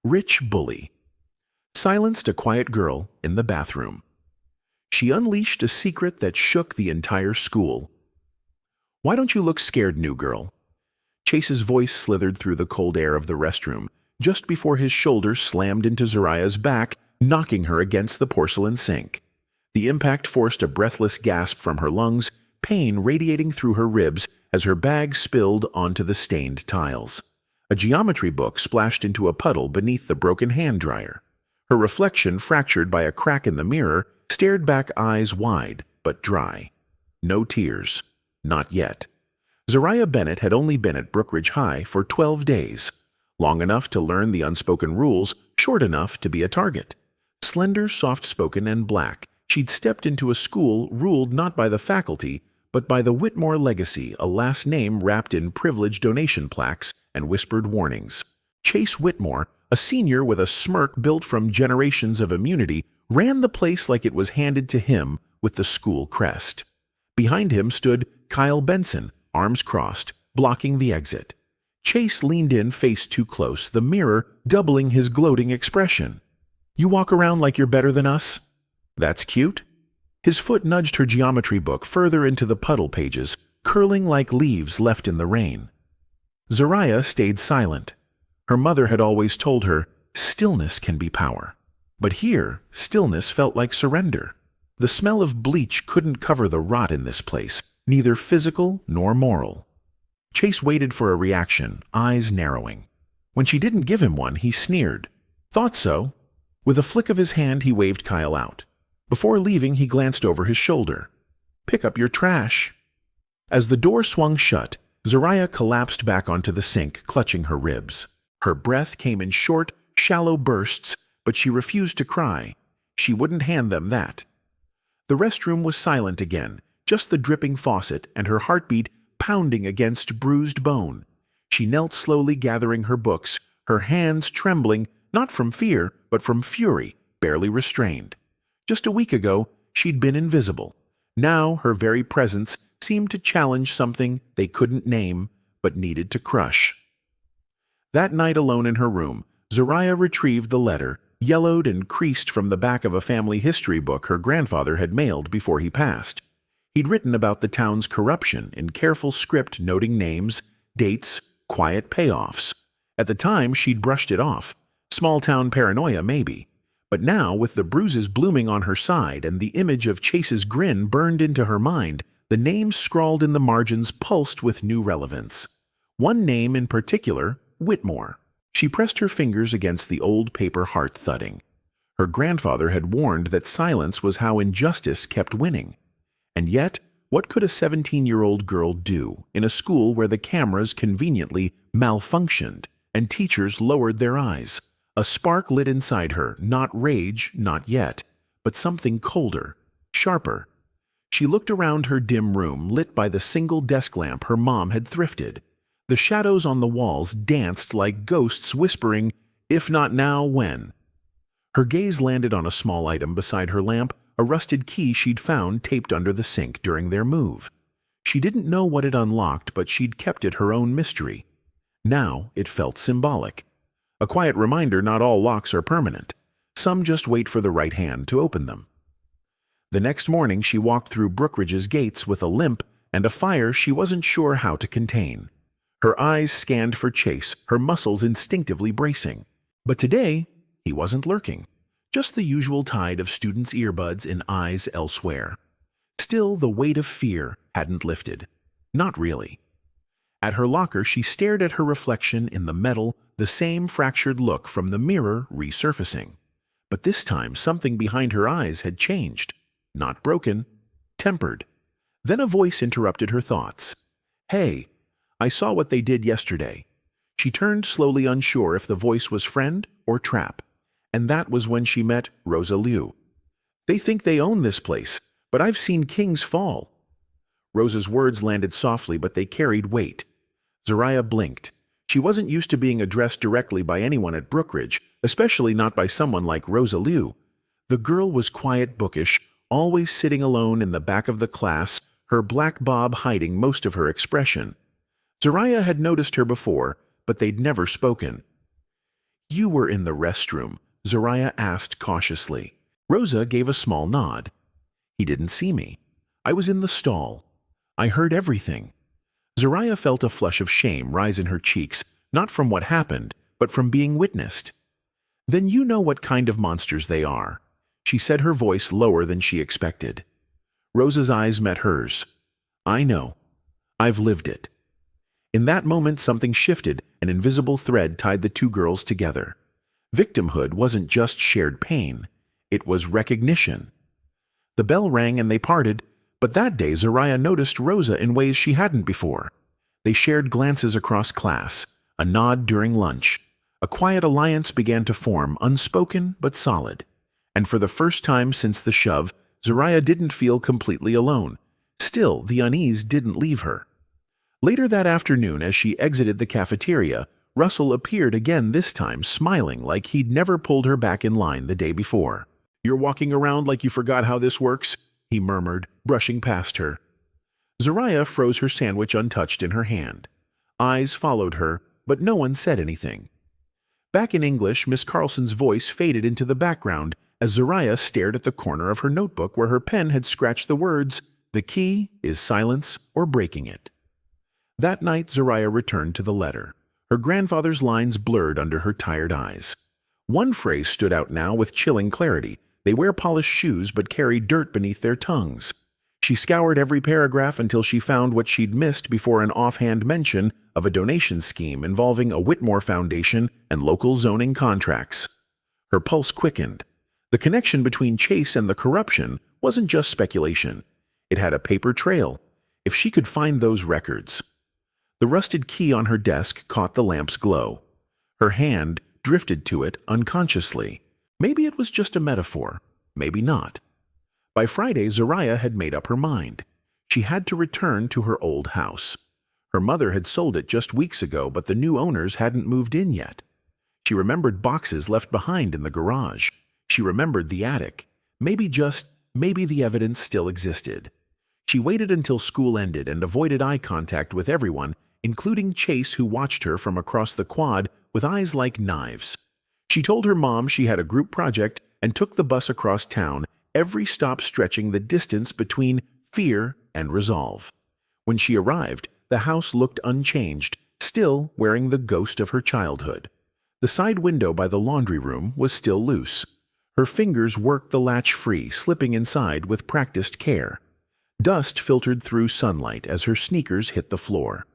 Rich bully silenced a quiet girl in the bathroom. She unleashed a secret that shook the entire school. "Why don't you look scared, new girl?" Chase's voice slithered through the cold air of the restroom, just before his shoulder slammed into Zariah's back, knocking her against the porcelain sink. The impact forced a breathless gasp from her lungs, pain radiating through her ribs as her bag spilled onto the stained tiles. A geometry book splashed into a puddle beneath the broken hand dryer. Her reflection, fractured by a crack in the mirror, stared back, eyes wide but dry. No tears. Not yet. Zariah Bennett had only been at Brookridge High for 12 days. Long enough to learn the unspoken rules, short enough to be a target. Slender, soft-spoken, and black, she'd stepped into a school ruled not by the faculty, but by the Whitmore legacy, a last name wrapped in privilege donation plaques and whispered warnings. Chase Whitmore, a senior with a smirk built from generations of immunity, ran the place like it was handed to him with the school crest. Behind him stood Kyle Benson, arms crossed, blocking the exit. Chase leaned in face too close, the mirror doubling his gloating expression. "You walk around like you're better than us? That's cute." His foot nudged her geometry book further into the puddle pages, curling like leaves left in the rain. Zariah stayed silent. Her mother had always told her, stillness can be power. But here, stillness felt like surrender. The smell of bleach couldn't cover the rot in this place, neither physical nor moral. Chase waited for a reaction, eyes narrowing. When she didn't give him one, he sneered. "Thought so." With a flick of his hand, he waved Kyle out. Before leaving, he glanced over his shoulder. "Pick up your trash." As the door swung shut, Zariah collapsed back onto the sink, clutching her ribs. Her breath came in short, shallow bursts, but she refused to cry. She wouldn't hand them that. The restroom was silent again, just the dripping faucet and her heartbeat pounding against bruised bone. She knelt slowly, gathering her books, her hands trembling, not from fear, but from fury, barely restrained. Just a week ago, she'd been invisible. Now her very presence seemed to challenge something they couldn't name, but needed to crush. That night alone in her room, Zariah retrieved the letter, yellowed and creased from the back of a family history book her grandfather had mailed before he passed. He'd written about the town's corruption in careful script noting names, dates, quiet payoffs. At the time, she'd brushed it off. Small-town paranoia, maybe. But now, with the bruises blooming on her side and the image of Chase's grin burned into her mind, the names scrawled in the margins pulsed with new relevance. One name in particular, Whitmore. She pressed her fingers against the old paper heart thudding. Her grandfather had warned that silence was how injustice kept winning. And yet, what could a 17-year-old girl do in a school where the cameras conveniently malfunctioned and teachers lowered their eyes? A spark lit inside her, not rage, not yet, but something colder, sharper. She looked around her dim room, lit by the single desk lamp her mom had thrifted. The shadows on the walls danced like ghosts whispering, "If not now, when?" Her gaze landed on a small item beside her lamp, a rusted key she'd found taped under the sink during their move. She didn't know what it unlocked, but she'd kept it her own mystery. Now it felt symbolic. A quiet reminder not all locks are permanent. Some just wait for the right hand to open them. The next morning she walked through Brookridge's gates with a limp and a fire she wasn't sure how to contain. Her eyes scanned for Chase, her muscles instinctively bracing. But today, he wasn't lurking. Just the usual tide of students' earbuds in eyes elsewhere. Still, the weight of fear hadn't lifted. Not really. At her locker, she stared at her reflection in the metal, the same fractured look from the mirror resurfacing. But this time, something behind her eyes had changed. Not broken, tempered. Then a voice interrupted her thoughts. "Hey, I saw what they did yesterday." She turned slowly, unsure if the voice was friend or trap. And that was when she met Rosa Liu. "They think they own this place, but I've seen kings fall." Rosa's words landed softly, but they carried weight. Zariah blinked. She wasn't used to being addressed directly by anyone at Brookridge, especially not by someone like Rosa Liu. The girl was quiet, bookish, always sitting alone in the back of the class, her black bob hiding most of her expression. Zariah had noticed her before, but they'd never spoken. "You were in the restroom," Zariah asked cautiously. Rosa gave a small nod. "He didn't see me. I was in the stall. I heard everything." Zariah felt a flush of shame rise in her cheeks, not from what happened, but from being witnessed. "Then you know what kind of monsters they are," she said, her voice lower than she expected. Rosa's eyes met hers. "I know. I've lived it." In that moment, something shifted. An invisible thread tied the two girls together. Victimhood wasn't just shared pain. It was recognition. The bell rang and they parted, but that day Zariah noticed Rosa in ways she hadn't before. They shared glances across class, a nod during lunch. A quiet alliance began to form, unspoken but solid. And for the first time since the shove, Zariah didn't feel completely alone. Still, the unease didn't leave her. Later that afternoon, as she exited the cafeteria, Russell appeared again, this time smiling like he'd never pulled her back in line the day before. "You're walking around like you forgot how this works?" he murmured, brushing past her. Zariah froze her sandwich untouched in her hand. Eyes followed her, but no one said anything. Back in English, Miss Carlson's voice faded into the background as Zariah stared at the corner of her notebook where her pen had scratched the words, "The key is silence or breaking it." That night, Zariah returned to the letter. Her grandfather's lines blurred under her tired eyes. One phrase stood out now with chilling clarity. "They wear polished shoes but carry dirt beneath their tongues." She scoured every paragraph until she found what she'd missed before, an offhand mention of a donation scheme involving a Whitmore Foundation and local zoning contracts. Her pulse quickened. The connection between Chase and the corruption wasn't just speculation. It had a paper trail. If she could find those records. The rusted key on her desk caught the lamp's glow. Her hand drifted to it unconsciously. Maybe it was just a metaphor. Maybe not. By Friday, Zariah had made up her mind. She had to return to her old house. Her mother had sold it just weeks ago, but the new owners hadn't moved in yet. She remembered boxes left behind in the garage. She remembered the attic. Maybe the evidence still existed. She waited until school ended and avoided eye contact with everyone, including Chase, who watched her from across the quad with eyes like knives. She told her mom she had a group project and took the bus across town, every stop stretching the distance between fear and resolve. When she arrived, the house looked unchanged, still wearing the ghost of her childhood. The side window by the laundry room was still loose. Her fingers worked the latch free, slipping inside with practiced care. Dust filtered through sunlight as her sneakers hit the floor.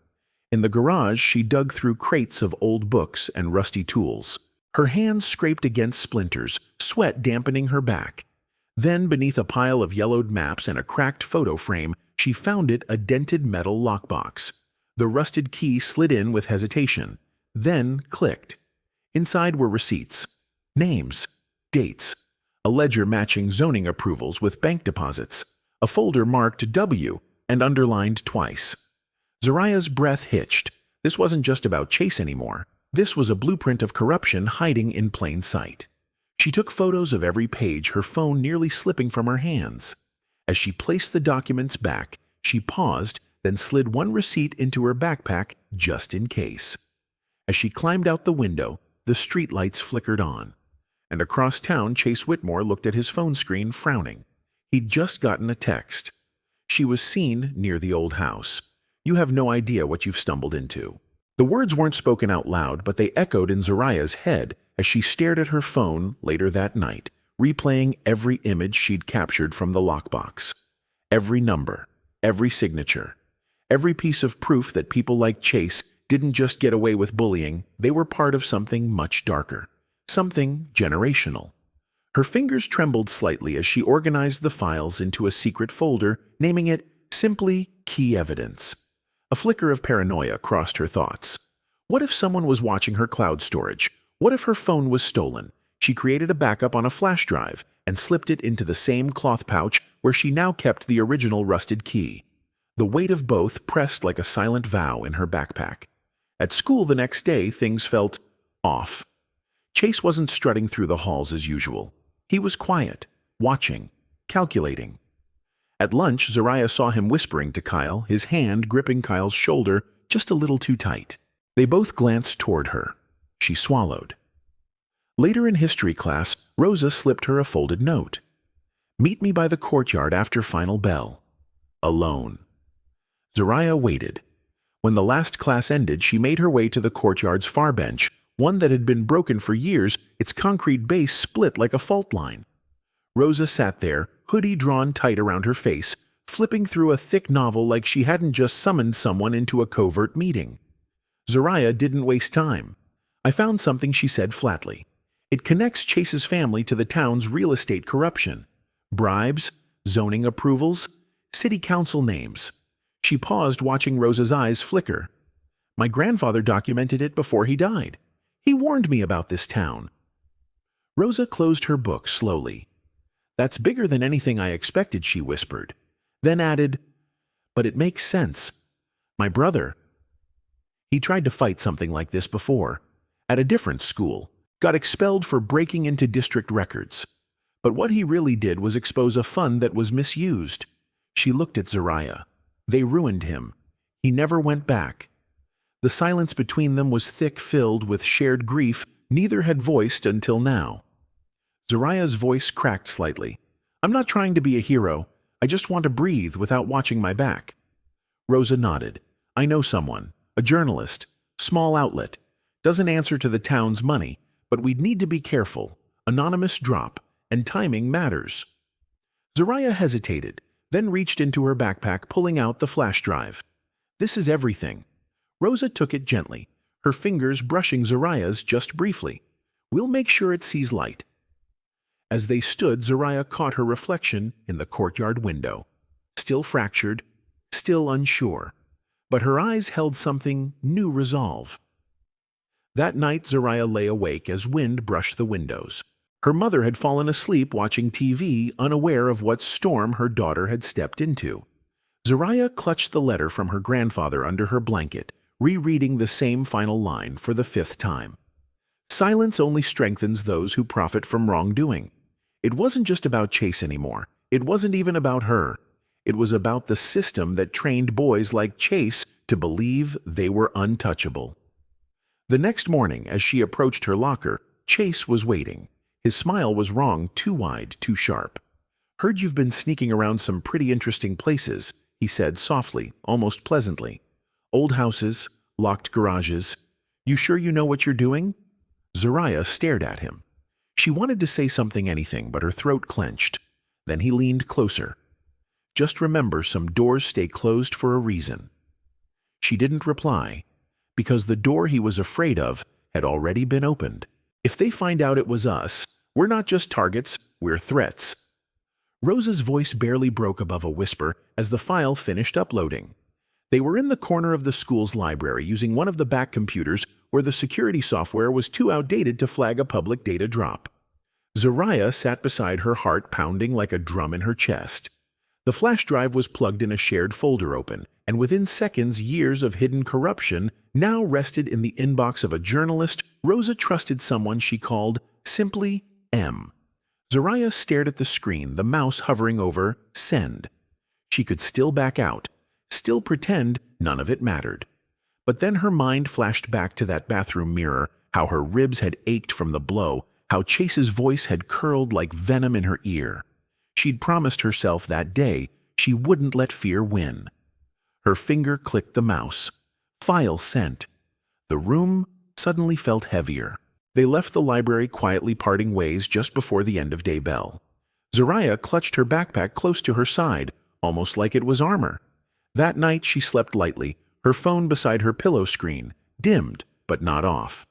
In the garage, she dug through crates of old books and rusty tools. Her hands scraped against splinters, sweat dampening her back. Then, beneath a pile of yellowed maps and a cracked photo frame, she found a dented metal lockbox. The rusted key slid in with hesitation, then clicked. Inside were receipts, names, dates, a ledger matching zoning approvals with bank deposits, a folder marked W and underlined twice. Zariah's breath hitched. This wasn't just about Chase anymore. This was a blueprint of corruption hiding in plain sight. She took photos of every page, her phone nearly slipping from her hands. As she placed the documents back, she paused, then slid one receipt into her backpack just in case. As she climbed out the window, the streetlights flickered on. And across town, Chase Whitmore looked at his phone screen, frowning. He'd just gotten a text. She was seen near the old house. "You have no idea what you've stumbled into." The words weren't spoken out loud, but they echoed in Zariah's head as she stared at her phone later that night, replaying every image she'd captured from the lockbox. Every number, every signature, every piece of proof that people like Chase didn't just get away with bullying, they were part of something much darker, something generational. Her fingers trembled slightly as she organized the files into a secret folder, naming it simply Key Evidence. A flicker of paranoia crossed her thoughts. What if someone was watching her cloud storage? What if her phone was stolen? She created a backup on a flash drive and slipped it into the same cloth pouch where she now kept the original rusted key. The weight of both pressed like a silent vow in her backpack. At school the next day, things felt off. Chase wasn't strutting through the halls as usual. He was quiet, watching, calculating. At lunch, Zariah saw him whispering to Kyle, his hand gripping Kyle's shoulder just a little too tight. They both glanced toward her. She swallowed. Later in history class, Rosa slipped her a folded note. Meet me by the courtyard after final bell. Alone. Zariah waited. When the last class ended, she made her way to the courtyard's far bench, one that had been broken for years, its concrete base split like a fault line. Rosa sat there, hoodie drawn tight around her face, flipping through a thick novel like she hadn't just summoned someone into a covert meeting. Zariah didn't waste time. I found something, she said flatly. It connects Chase's family to the town's real estate corruption. Bribes, zoning approvals, city council names. She paused, watching Rosa's eyes flicker. My grandfather documented it before he died. He warned me about this town. Rosa closed her book slowly. That's bigger than anything I expected, she whispered. Then added, but it makes sense. My brother. He tried to fight something like this before, at a different school, got expelled for breaking into district records. But what he really did was expose a fund that was misused. She looked at Zariah. They ruined him. He never went back. The silence between them was thick, filled with shared grief neither had voiced until now. Zariah's voice cracked slightly. I'm not trying to be a hero. I just want to breathe without watching my back. Rosa nodded. I know someone, a journalist, small outlet. Doesn't answer to the town's money, but we'd need to be careful. Anonymous drop, and timing matters. Zariah hesitated, then reached into her backpack, pulling out the flash drive. This is everything. Rosa took it gently, her fingers brushing Zariah's just briefly. We'll make sure it sees light. As they stood, Zariah caught her reflection in the courtyard window. Still fractured, still unsure, but her eyes held something new resolve. That night, Zariah lay awake as wind brushed the windows. Her mother had fallen asleep watching TV, unaware of what storm her daughter had stepped into. Zariah clutched the letter from her grandfather under her blanket, rereading the same final line for the 5th time. Silence only strengthens those who profit from wrongdoing. It wasn't just about Chase anymore. It wasn't even about her. It was about the system that trained boys like Chase to believe they were untouchable. The next morning, as she approached her locker, Chase was waiting. His smile was wrong, too wide, too sharp. Heard you've been sneaking around some pretty interesting places, he said softly, almost pleasantly. Old houses, locked garages. You sure you know what you're doing? Zariah stared at him. She wanted to say something, anything, but her throat clenched. Then he leaned closer. Just remember, some doors stay closed for a reason. She didn't reply, because the door he was afraid of had already been opened. If they find out it was us, we're not just targets, we're threats. Rosa's voice barely broke above a whisper as the file finished uploading. They were in the corner of the school's library using one of the back computers where the security software was too outdated to flag a public data drop. Zariah sat beside her, heart pounding like a drum in her chest. The flash drive was plugged in, a shared folder open, and within seconds, years of hidden corruption now rested in the inbox of a journalist Rosa trusted, someone she called simply M. Zariah stared at the screen, the mouse hovering over Send. She could still back out, still pretend none of it mattered. But then her mind flashed back to that bathroom mirror, how her ribs had ached from the blow, how Chase's voice had curled like venom in her ear. She'd promised herself that day she wouldn't let fear win. Her finger clicked the mouse. File sent. The room suddenly felt heavier. They left the library quietly, parting ways just before the end of day bell. Zariah clutched her backpack close to her side, almost like it was armor. That night she slept lightly, her phone beside her pillow screen, dimmed but not off.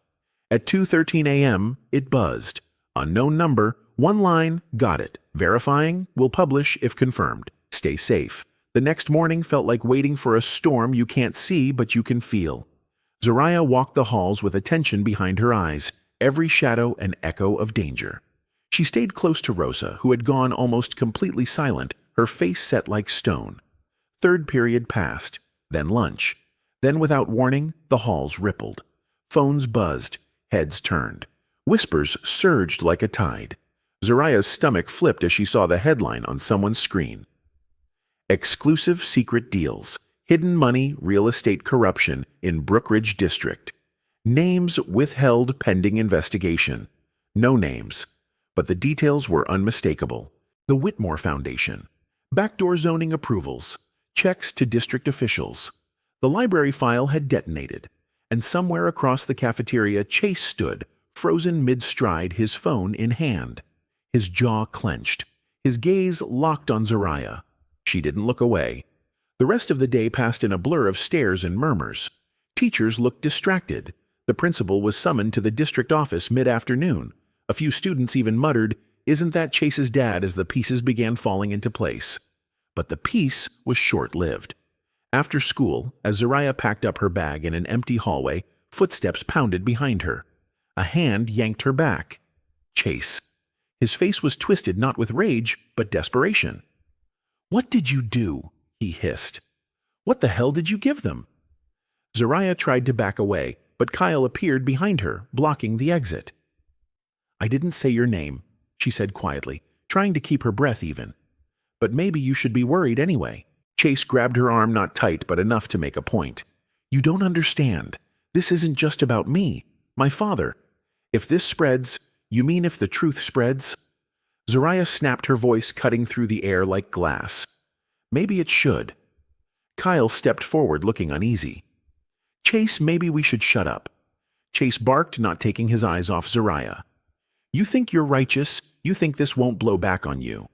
At 2:13 a.m., it buzzed. Unknown number, one line, got it. Verifying, will publish if confirmed. Stay safe. The next morning felt like waiting for a storm you can't see but you can feel. Zariah walked the halls with attention behind her eyes, every shadow an echo of danger. She stayed close to Rosa, who had gone almost completely silent, her face set like stone. Third period passed, then lunch. Then, without warning, the halls rippled. Phones buzzed, heads turned. Whispers surged like a tide. Zariah's stomach flipped as she saw the headline on someone's screen. Exclusive secret deals. Hidden money, real estate corruption in Brookridge District. Names withheld pending investigation. No names, but the details were unmistakable. The Whitmore Foundation, backdoor zoning approvals, checks to district officials. The library file had detonated, and somewhere across the cafeteria Chase stood, frozen mid-stride, his phone in hand. His jaw clenched, his gaze locked on Zariah. She didn't look away. The rest of the day passed in a blur of stares and murmurs. Teachers looked distracted. The principal was summoned to the district office mid-afternoon. A few students even muttered, "Isn't that Chase's dad?" as the pieces began falling into place. But the peace was short-lived. After school, as Zariah packed up her bag in an empty hallway, footsteps pounded behind her. A hand yanked her back. Chase. His face was twisted not with rage, but desperation. "What did you do?" he hissed. "What the hell did you give them?" Zariah tried to back away, but Kyle appeared behind her, blocking the exit. "I didn't say your name," she said quietly, trying to keep her breath even. "But maybe you should be worried anyway." Chase grabbed her arm, not tight, but enough to make a point. "You don't understand. This isn't just about me. My father. If this spreads, you mean if the truth spreads?" Zariah snapped, her voice cutting through the air like glass. "Maybe it should." Kyle stepped forward, looking uneasy. "Chase, maybe we should shut up." Chase barked, not taking his eyes off Zariah. "You think you're righteous? You think this won't blow back on you?"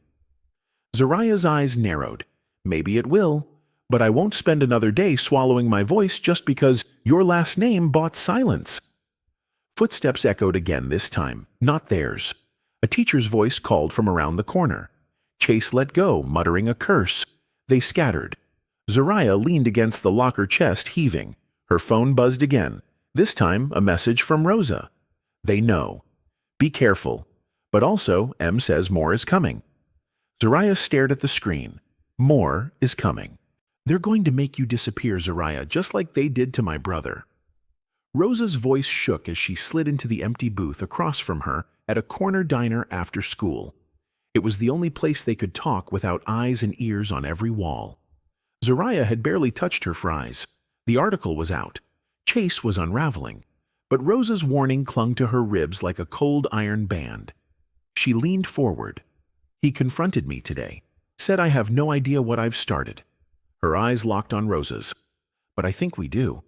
Zariah's eyes narrowed. "Maybe it will, but I won't spend another day swallowing my voice just because your last name bought silence." Footsteps echoed again, this time, not theirs. A teacher's voice called from around the corner. Chase let go, muttering a curse. They scattered. Zariah leaned against the locker chest, heaving. Her phone buzzed again, this time a message from Rosa. "They know. Be careful. But also, M says more is coming." Zariah stared at the screen. More is coming. "They're going to make you disappear, Zariah, just like they did to my brother." Rosa's voice shook as she slid into the empty booth across from her at a corner diner after school. It was the only place they could talk without eyes and ears on every wall. Zariah had barely touched her fries. The article was out. Chase was unraveling. But Rosa's warning clung to her ribs like a cold iron band. She leaned forward. "He confronted me today. Said I have no idea what I've started." Her eyes locked on Rosa's. "But I think we do."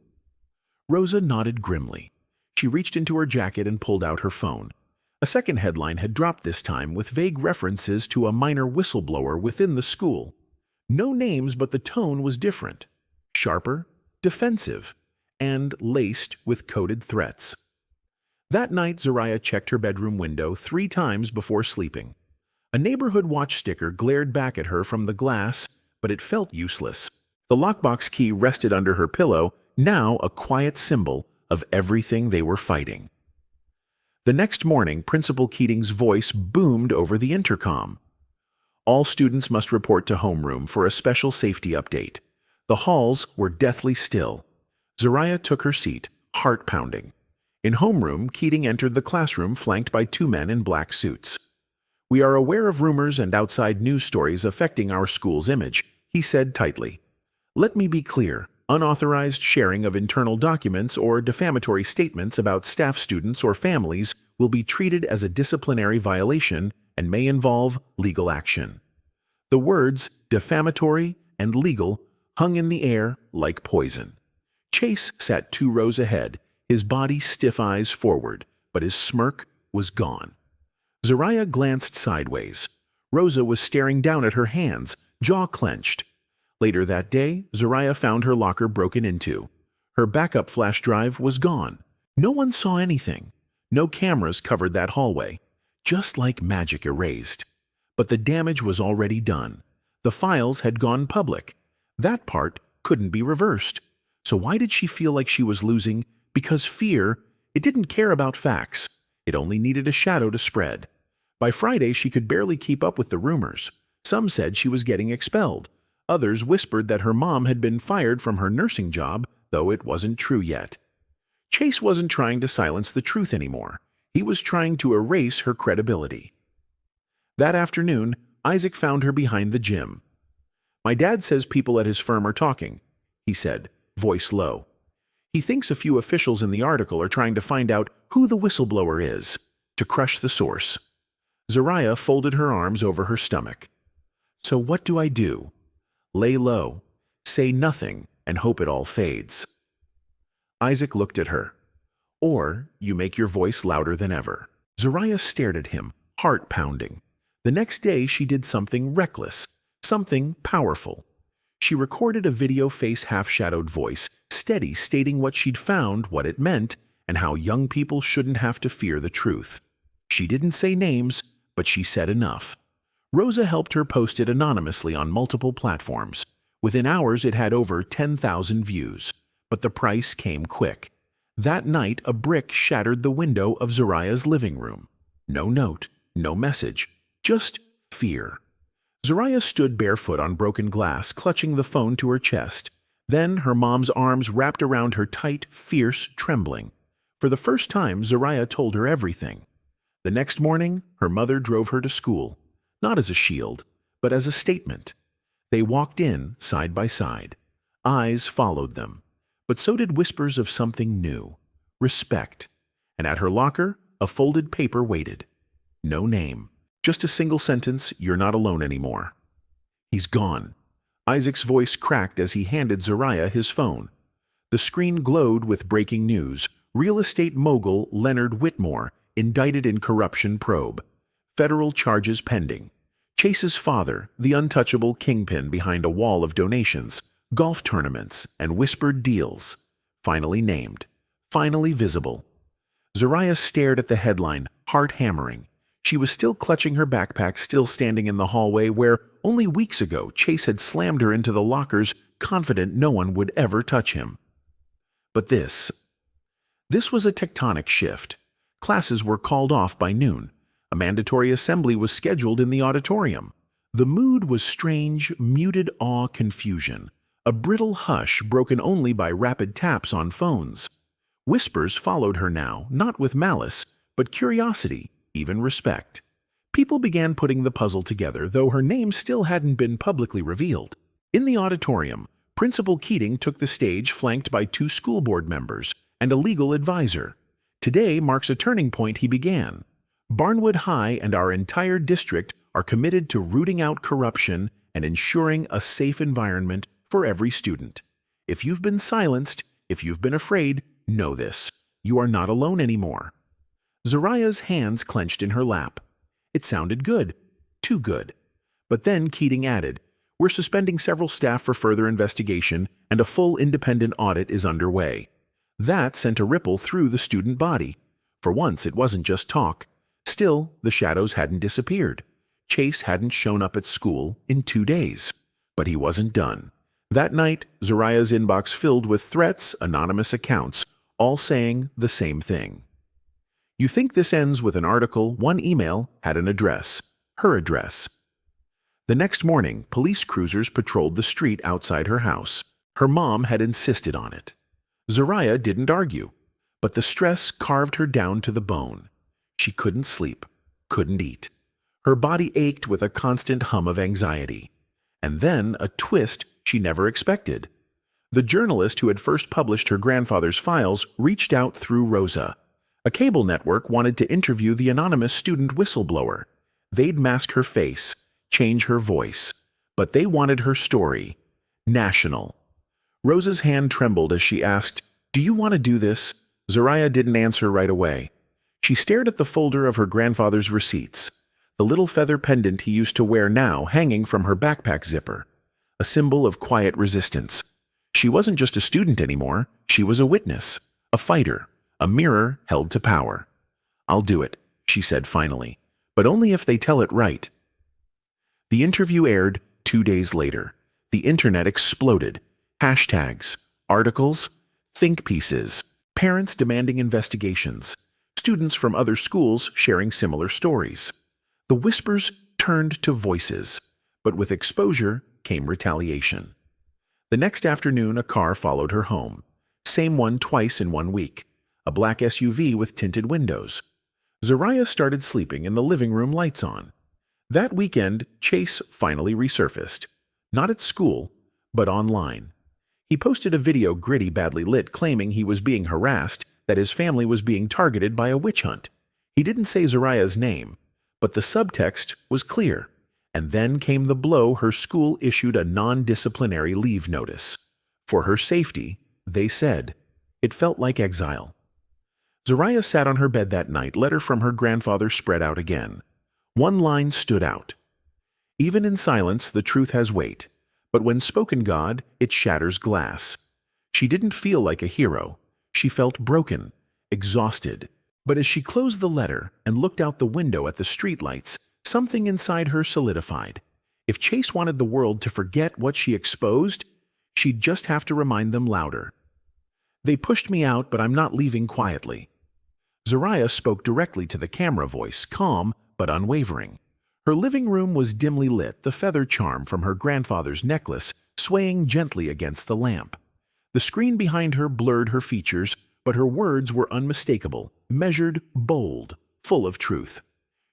Rosa nodded grimly. She reached into her jacket and pulled out her phone. A second headline had dropped this time with vague references to a minor whistleblower within the school. No names, but the tone was different. Sharper, defensive, and laced with coded threats. That night, Zariah checked her bedroom window 3 times before sleeping. A neighborhood watch sticker glared back at her from the glass, but it felt useless. The lockbox key rested under her pillow, now a quiet symbol of everything they were fighting. The next morning, Principal Keating's voice boomed over the intercom. All students must report to homeroom for a special safety update. The halls were deathly still. Zariah took her seat, heart pounding. In homeroom, Keating entered the classroom flanked by 2 men in black suits. "We are aware of rumors and outside news stories affecting our school's image," he said tightly. "Let me be clear. Unauthorized sharing of internal documents or defamatory statements about staff, students, or families will be treated as a disciplinary violation and may involve legal action." The words defamatory and legal hung in the air like poison. Chase sat 2 rows ahead, his body stiff, eyes forward, but his smirk was gone. Zariah glanced sideways. Rosa was staring down at her hands, jaw clenched. Later that day, Zariah found her locker broken into. Her backup flash drive was gone. No one saw anything. No cameras covered that hallway. Just like magic erased. But the damage was already done. The files had gone public. That part couldn't be reversed. So why did she feel like she was losing? Because fear, it didn't care about facts. It only needed a shadow to spread. By Friday, she could barely keep up with the rumors. Some said she was getting expelled. Others whispered that her mom had been fired from her nursing job, though it wasn't true yet. Chase wasn't trying to silence the truth anymore. He was trying to erase her credibility. That afternoon, Isaac found her behind the gym. "My dad says people at his firm are talking," he said, voice low. "He thinks a few officials in the article are trying to find out who the whistleblower is." to crush the source. Zariah folded her arms over her stomach. So what do I do? Lay low, say nothing, and hope it all fades. Isaac looked at her. Or you make your voice louder than ever. Zariah stared at him, heart pounding. The next day she did something reckless, something powerful. She recorded a video face half-shadowed voice, steady stating what she'd found, what it meant, and how young people shouldn't have to fear the truth. She didn't say names, but she said enough. Rosa helped her post it anonymously on multiple platforms. Within hours it had over 10,000 views. But the price came quick. That night a brick shattered the window of Zariah's living room. No note, no message, just fear. Zariah stood barefoot on broken glass, clutching the phone to her chest. Then her mom's arms wrapped around her tight, fierce, trembling. For the first time, Zariah told her everything. The next morning, her mother drove her to school, not as a shield, but as a statement. They walked in, side by side. Eyes followed them. But so did whispers of something new, respect. And at her locker, a folded paper waited. No name, just a single sentence, "You're not alone anymore." He's gone. Isaac's voice cracked as he handed Zariah his phone. The screen glowed with breaking news. Real estate mogul Leonard Whitmore indicted in corruption probe. Federal charges pending. Chase's father, the untouchable kingpin behind a wall of donations, golf tournaments, and whispered deals. Finally named. Finally visible. Zariah stared at the headline, heart hammering. She was still clutching her backpack, still standing in the hallway where, only weeks ago, Chase had slammed her into the lockers, confident no one would ever touch him. But this was a tectonic shift. Classes were called off by noon. A mandatory assembly was scheduled in the auditorium. The mood was strange, muted awe, confusion. A brittle hush broken only by rapid taps on phones. Whispers followed her now, not with malice, but curiosity, even respect. People began putting the puzzle together, though her name still hadn't been publicly revealed. In the auditorium, Principal Keating took the stage, flanked by 2 school board members and a legal advisor. Today marks a turning point, he began. Barnwood High and our entire district are committed to rooting out corruption and ensuring a safe environment for every student. If you've been silenced, if you've been afraid, know this. You are not alone anymore. Zariah's hands clenched in her lap. It sounded good. Too good. But then Keating added, "We're suspending several staff for further investigation, and a full independent audit is underway." That sent a ripple through the student body. For once, it wasn't just talk. Still, the shadows hadn't disappeared. Chase hadn't shown up at school in 2 days. But he wasn't done. That night, Zariah's inbox filled with threats, anonymous accounts, all saying the same thing. You think this ends with an article? One email had an address. Her address. The next morning, police cruisers patrolled the street outside her house. Her mom had insisted on it. Zariah didn't argue, but the stress carved her down to the bone. She couldn't sleep, couldn't eat. Her body ached with a constant hum of anxiety. And then a twist she never expected. The journalist who had first published her grandfather's files reached out through Rosa. A cable network wanted to interview the anonymous student whistleblower. They'd mask her face, change her voice, but they wanted her story. National. Rosa's hand trembled as she asked, "Do you want to do this?" Zariah didn't answer right away. She stared at the folder of her grandfather's receipts, the little feather pendant he used to wear now hanging from her backpack zipper, a symbol of quiet resistance. She wasn't just a student anymore, she was a witness, a fighter, a mirror held to power. "I'll do it," she said finally, "but only if they tell it right." The interview aired 2 days later. The internet exploded. Hashtags, articles, think pieces, parents demanding investigations, students from other schools sharing similar stories. The whispers turned to voices, but with exposure came retaliation. The next afternoon, a car followed her home. Same one twice in 1 week. A black SUV with tinted windows. Zariah started sleeping in the living room, lights on. That weekend, Chase finally resurfaced. Not at school, but online. He posted a video, gritty, badly lit, claiming he was being harassed, that his family was being targeted by a witch hunt. He didn't say Zariah's name, but the subtext was clear. And then came the blow. Her school issued a non-disciplinary leave notice. For her safety, they said. It felt like exile. Zariah sat on her bed that night, letter from her grandfather spread out again. One line stood out. Even in silence, the truth has weight. But when spoken, God, it shatters glass. She didn't feel like a hero. She felt broken, exhausted. But as she closed the letter and looked out the window at the streetlights, something inside her solidified. If Chase wanted the world to forget what she exposed, she'd just have to remind them louder. They pushed me out, but I'm not leaving quietly. Zariah spoke directly to the camera, voice calm but unwavering. Her living room was dimly lit, the feather charm from her grandfather's necklace swaying gently against the lamp. The screen behind her blurred her features, but her words were unmistakable, measured, bold, full of truth.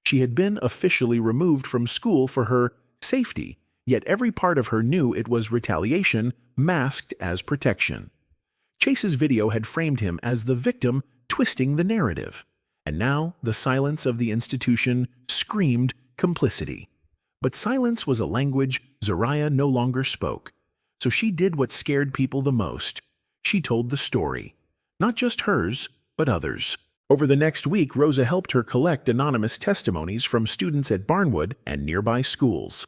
She had been officially removed from school for her safety, yet every part of her knew it was retaliation masked as protection. Chase's video had framed him as the victim, twisting the narrative. And now the silence of the institution screamed complicity. But silence was a language Zariah no longer spoke. So she did what scared people the most. She told the story. Not just hers, but others. Over the next week, Rosa helped her collect anonymous testimonies from students at Barnwood and nearby schools.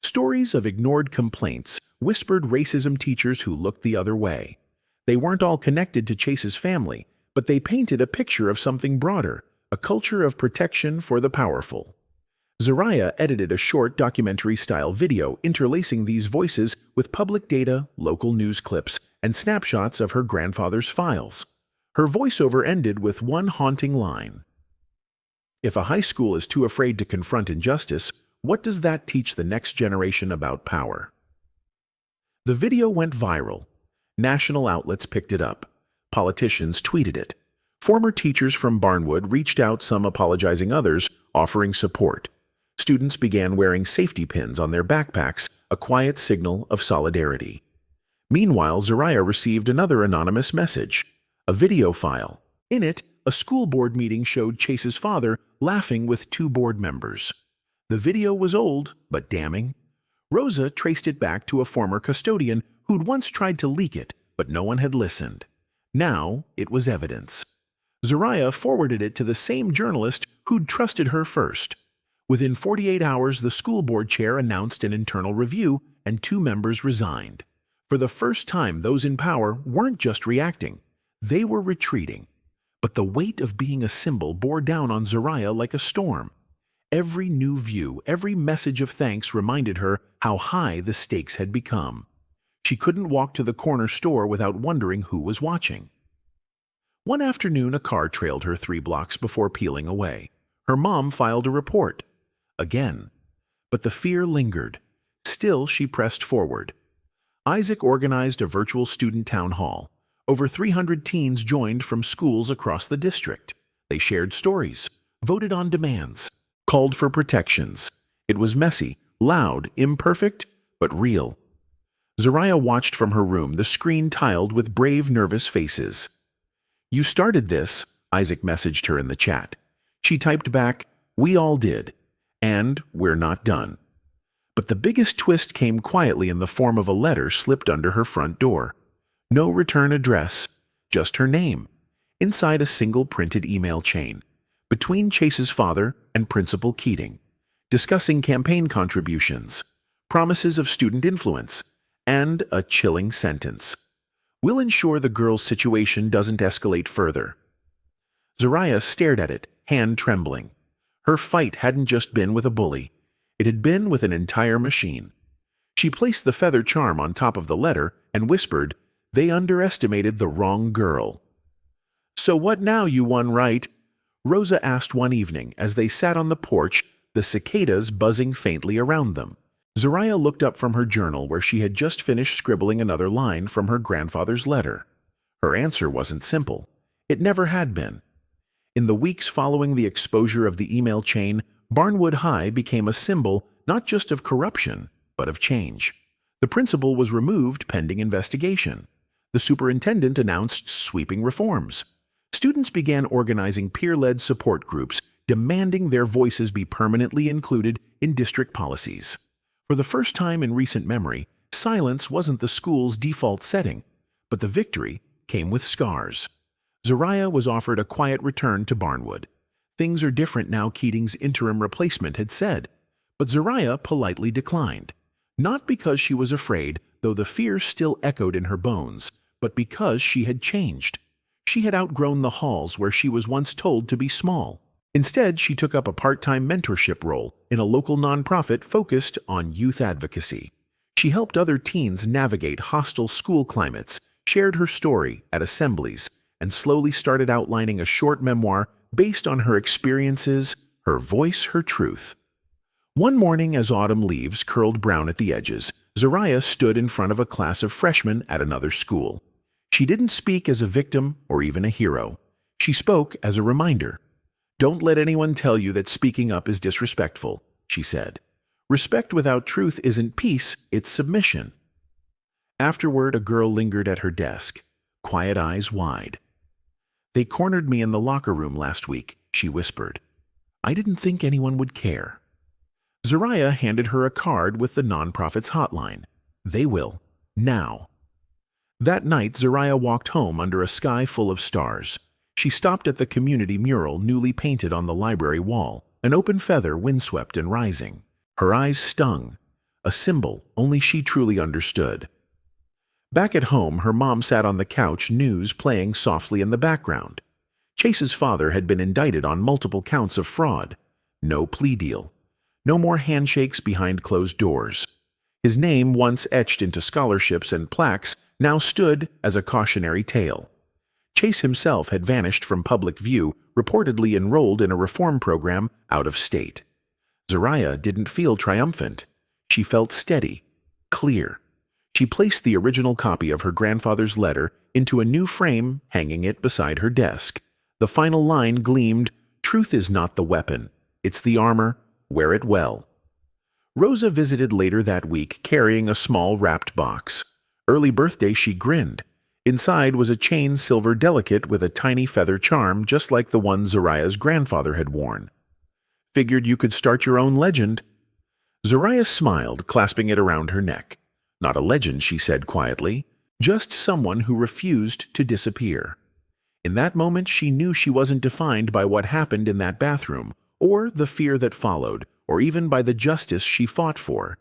Stories of ignored complaints, whispered racism, teachers who looked the other way. They weren't all connected to Chase's family, but they painted a picture of something broader, a culture of protection for the powerful. Zariah edited a short documentary-style video interlacing these voices with public data, local news clips, and snapshots of her grandfather's files. Her voiceover ended with one haunting line. If a high school is too afraid to confront injustice, what does that teach the next generation about power? The video went viral. National outlets picked it up. Politicians tweeted it. Former teachers from Barnwood reached out, some apologizing, others offering support. Students began wearing safety pins on their backpacks, a quiet signal of solidarity. Meanwhile, Zariah received another anonymous message. A video file. In it, a school board meeting showed Chase's father laughing with two board members. The video was old, but damning. Rosa traced it back to a former custodian who'd once tried to leak it, but no one had listened. Now it was evidence. Zariah forwarded it to the same journalist who'd trusted her first. Within 48 hours, the school board chair announced an internal review and two members resigned. For the first time, those in power weren't just reacting. They were retreating. But the weight of being a symbol bore down on Zariah like a storm. Every new view, every message of thanks reminded her how high the stakes had become. She couldn't walk to the corner store without wondering who was watching. One afternoon, a car trailed her 3 blocks before peeling away. Her mom filed a report. Again. But the fear lingered. Still, she pressed forward. Isaac organized a virtual student town hall. Over 300 teens joined from schools across the district. They shared stories, voted on demands, called for protections. It was messy, loud, imperfect, but real. Zariah watched from her room, the screen tiled with brave, nervous faces. "You started this," Isaac messaged her in the chat. She typed back, "We all did. And we're not done." But the biggest twist came quietly in the form of a letter slipped under her front door. No return address, just her name, inside a single printed email chain, between Chase's father and Principal Keating, discussing campaign contributions, promises of student influence, and a chilling sentence. "We'll ensure the girl's situation doesn't escalate further." Zariah stared at it, hand trembling. Her fight hadn't just been with a bully. It had been with an entire machine. She placed the feather charm on top of the letter and whispered, "They underestimated the wrong girl." "So what now, you won, right?" Rosa asked one evening as they sat on the porch, the cicadas buzzing faintly around them. Zariah looked up from her journal where she had just finished scribbling another line from her grandfather's letter. Her answer wasn't simple. It never had been. In the weeks following the exposure of the email chain, Barnwood High became a symbol not just of corruption, but of change. The principal was removed pending investigation. The superintendent announced sweeping reforms. Students began organizing peer-led support groups, demanding their voices be permanently included in district policies. For the first time in recent memory, silence wasn't the school's default setting, but the victory came with scars. Zariah was offered a quiet return to Barnwood. Things are different now, Keating's interim replacement had said, but Zariah politely declined. Not because she was afraid, though the fear still echoed in her bones, but because she had changed. She had outgrown the halls where she was once told to be small. Instead, she took up a part-time mentorship role in a local nonprofit focused on youth advocacy. She helped other teens navigate hostile school climates, shared her story at assemblies, and slowly started outlining a short memoir based on her experiences, her voice, her truth. One morning, as autumn leaves curled brown at the edges, Zariah stood in front of a class of freshmen at another school. She didn't speak as a victim or even a hero. She spoke as a reminder. "Don't let anyone tell you that speaking up is disrespectful," she said. "Respect without truth isn't peace, it's submission." Afterward, a girl lingered at her desk, quiet eyes wide. "They cornered me in the locker room last week," she whispered. "I didn't think anyone would care." Zariah handed her a card with the nonprofit's hotline. "They will. Now." That night, Zariah walked home under a sky full of stars. She stopped at the community mural newly painted on the library wall, an open feather windswept and rising. Her eyes stung, a symbol only she truly understood. Back at home, her mom sat on the couch, news playing softly in the background. Chase's father had been indicted on multiple counts of fraud. No plea deal. No more handshakes behind closed doors. His name, once etched into scholarships and plaques, now stood as a cautionary tale. Chase himself had vanished from public view, reportedly enrolled in a reform program out of state. Zariah didn't feel triumphant. She felt steady, clear. She placed the original copy of her grandfather's letter into a new frame, hanging it beside her desk. The final line gleamed, "Truth is not the weapon, it's the armor. Wear it well." Rosa visited later that week carrying a small wrapped box. Early birthday, she grinned. Inside was a chain silver delicate with a tiny feather charm just like the one Zariah's grandfather had worn. "Figured you could start your own legend." Zariah smiled, clasping it around her neck. "Not a legend," she said quietly, "just someone who refused to disappear." In that moment, she knew she wasn't defined by what happened in that bathroom, or the fear that followed, or even by the justice she fought for.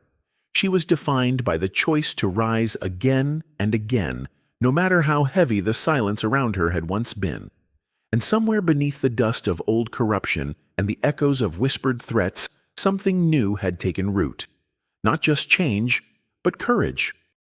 She was defined by the choice to rise again and again, no matter how heavy the silence around her had once been. And somewhere beneath the dust of old corruption and the echoes of whispered threats, something new had taken root. Not just change, but courage.